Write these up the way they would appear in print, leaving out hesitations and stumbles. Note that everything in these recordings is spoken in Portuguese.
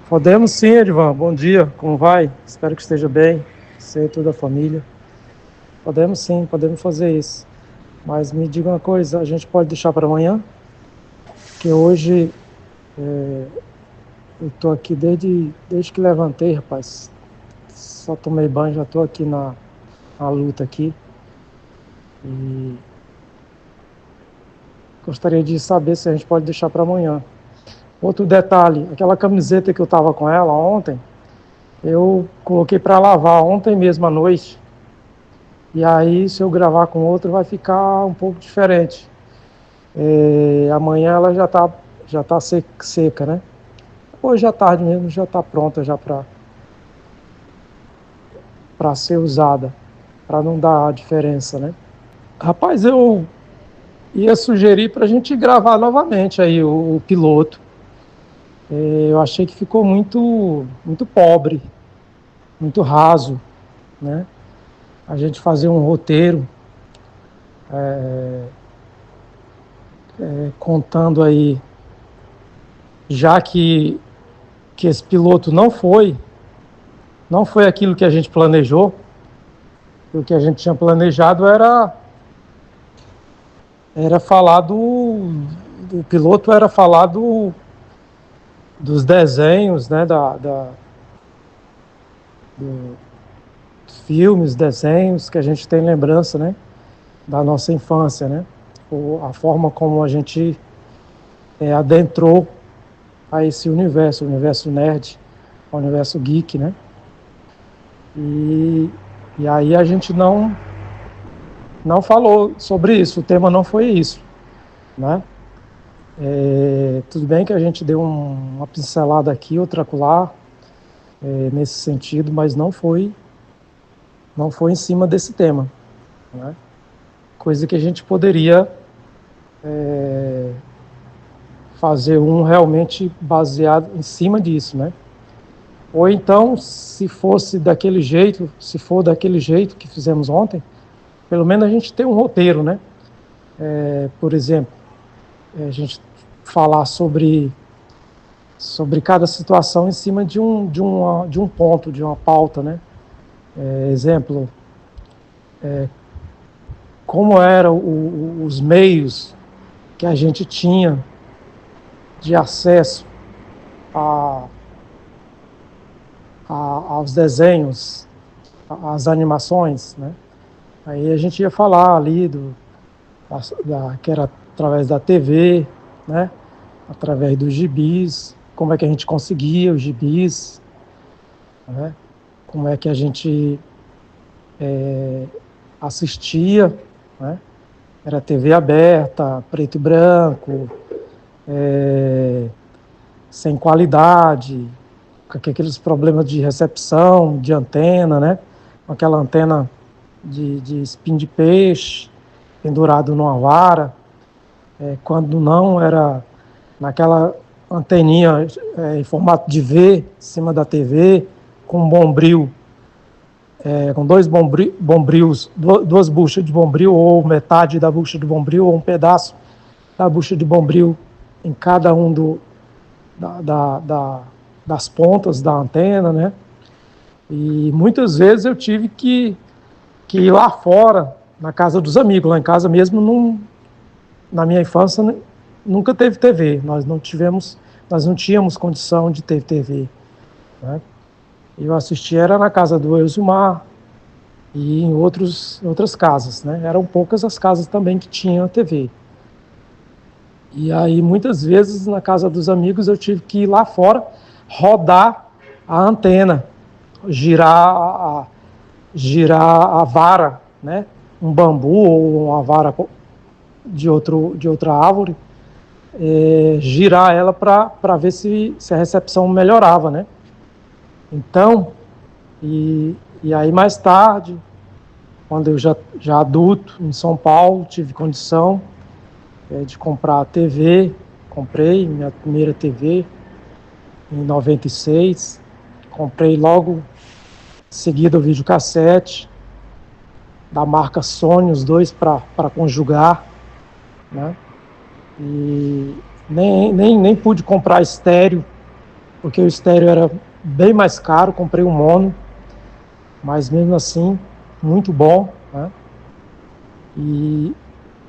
Podemos sim, Edvan. Bom dia, como vai? Espero que esteja bem, você e toda a família. Podemos sim, podemos fazer isso. Mas me diga uma coisa, a gente pode deixar para amanhã? Que hoje eu estou aqui desde que levantei, rapaz. Só tomei banho, já estou aqui na luta aqui. E gostaria de saber se a gente pode deixar para amanhã. Outro detalhe, aquela camiseta que eu estava com ela ontem, eu coloquei para lavar ontem mesmo à noite. E aí, se eu gravar com outro, vai ficar um pouco diferente. Amanhã ela já tá seca, né? Hoje à tarde mesmo já está pronta já para ser usada, para não dar diferença, né? Rapaz, eu ia sugerir para a gente gravar novamente aí o piloto. Eu achei que ficou muito pobre, muito raso, né? A gente fazer um roteiro contando aí, já que esse piloto não foi aquilo que a gente planejou. O que a gente tinha planejado era falar do piloto, era falar dos desenhos, né, dos filmes, desenhos que a gente tem lembrança, né, da nossa infância, né, a forma como a gente adentrou a esse universo, o universo nerd, o universo geek, né, e, e aí a gente não falou sobre isso, o tema não foi isso, né. Tudo bem que a gente deu uma pincelada aqui, outra acolá, nesse sentido, mas não foi em cima desse tema, né? Coisa que a gente poderia fazer um realmente baseado em cima disso, né? Ou então, se fosse daquele jeito, se for daquele jeito que fizemos ontem, pelo menos a gente tem um roteiro, né? Por exemplo, a gente falar sobre cada situação em cima de um ponto, de uma pauta, né? Exemplo, como eram os meios que a gente tinha de acesso a, aos desenhos, às animações, né? Aí a gente ia falar ali que era através da TV, né? Através dos gibis, como é que a gente conseguia os gibis, né? Como é que a gente assistia, né? Era TV aberta, preto e branco, sem qualidade, com aqueles problemas de recepção, de antena, né? Com aquela antena de espinho de peixe, pendurado numa vara, quando não era naquela anteninha em formato de V, em cima da TV, com um bombril, com dois bombrios, duas buchas de bombril, ou metade da bucha de bombril, ou um pedaço da bucha de bombril em cada um das pontas da antena, né? E muitas vezes eu tive que ir lá fora, na casa dos amigos. Lá em casa mesmo, na minha infância, nunca teve TV. Nós não tínhamos condição de ter TV, né? Eu assistia era na casa do Elzumar e em outras casas, né? Eram poucas as casas também que tinham TV. E aí, muitas vezes, na casa dos amigos, eu tive que ir lá fora, rodar a antena, girar a vara, né? Um bambu ou uma vara de outra árvore, girar ela para ver se a recepção melhorava, né? Então, e aí mais tarde, quando eu já adulto, em São Paulo, tive condição de comprar a TV, comprei minha primeira TV em 96, comprei logo em seguida o videocassete da marca Sony, os dois para conjugar, né? E nem pude comprar estéreo, porque o estéreo era bem mais caro, comprei um mono, mas mesmo assim, muito bom, né? E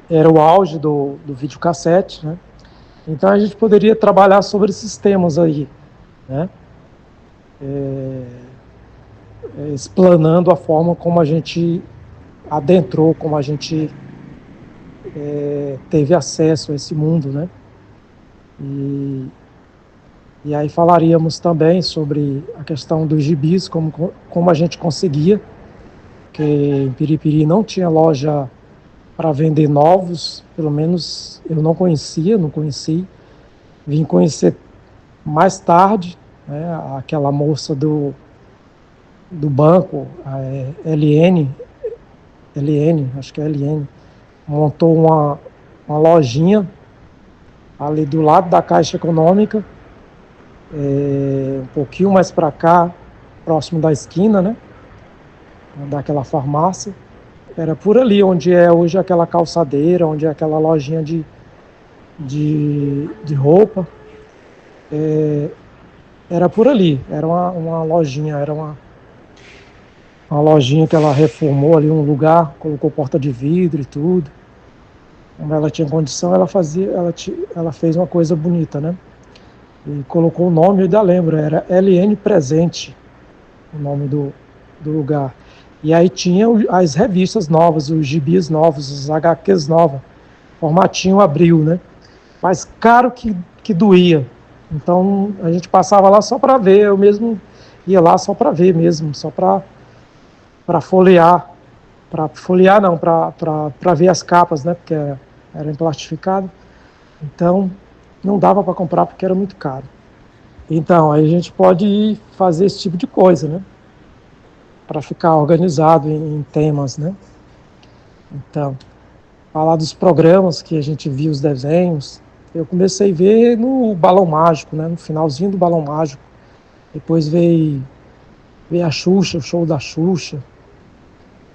era o auge do videocassete, né? Então a gente poderia trabalhar sobre esses temas aí, né? Explanando a forma como a gente adentrou, como a gente teve acesso a esse mundo, né? E, e aí falaríamos também sobre a questão dos gibis, como a gente conseguia, que em Piripiri não tinha loja para vender novos, pelo menos eu não conhecia, não conheci. Vim conhecer mais tarde, né, aquela moça do banco, a LN, acho que é LN, montou uma lojinha ali do lado da Caixa Econômica, um pouquinho mais para cá, próximo da esquina, né, daquela farmácia. Era por ali onde é hoje aquela calçadeira, onde é aquela lojinha de roupa. Era por ali, era uma lojinha, era uma lojinha que ela reformou ali um lugar, colocou porta de vidro e tudo. Como ela tinha condição, ela fez uma coisa bonita, né? E colocou o nome, eu ainda lembro, era LN Presente, o nome do lugar. E aí tinha as revistas novas, os gibis novos, os HQs novos, formatinho Abril, né? Mas caro que doía. Então a gente passava lá só para ver, eu mesmo ia lá só para ver mesmo, só para folhear, não, para ver as capas, né? Porque era emplastificado. Então não dava para comprar porque era muito caro. Então aí a gente pode fazer esse tipo de coisa, né? Para ficar organizado em temas, né? Então, falar dos programas que a gente via os desenhos, eu comecei a ver no Balão Mágico, né? No finalzinho do Balão Mágico. Depois veio a Xuxa, o show da Xuxa.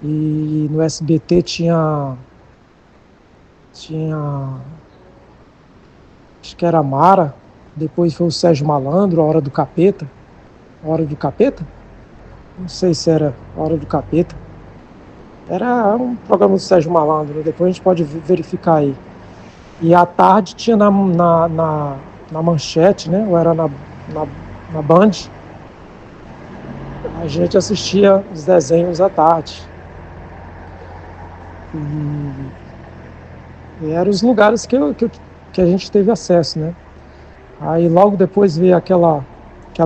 E no SBT tinha acho que era a Mara, depois foi o Sérgio Malandro, a Hora do Capeta. A Hora do Capeta? Não sei se era a Hora do Capeta. Era um programa do Sérgio Malandro, depois a gente pode verificar aí. E à tarde tinha na Manchete, né? Ou era na Band. A gente assistia os desenhos à tarde. E eram os lugares que a gente teve acesso, né? Aí logo depois veio aquela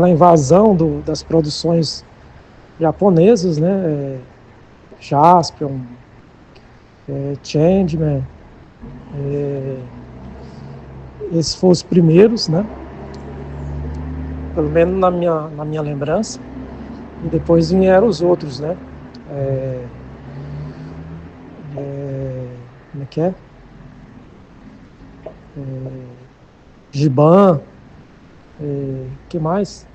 invasão das produções japonesas, né? Jaspion, Changeman, esses foram os primeiros, né? Pelo menos na minha lembrança. E depois vieram os outros, né? Como é que é? Giban, que mais?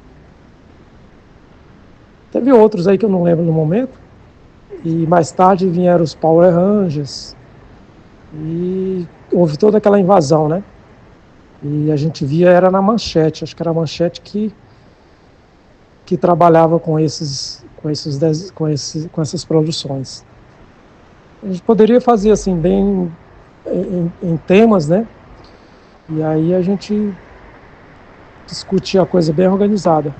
Teve outros aí que eu não lembro no momento. E mais tarde vieram os Power Rangers. E houve toda aquela invasão, né? E a gente via, era na Manchete, acho que era a Manchete que trabalhava com essas produções. A gente poderia fazer assim, bem em temas, né? E aí a gente discutir a coisa bem organizada.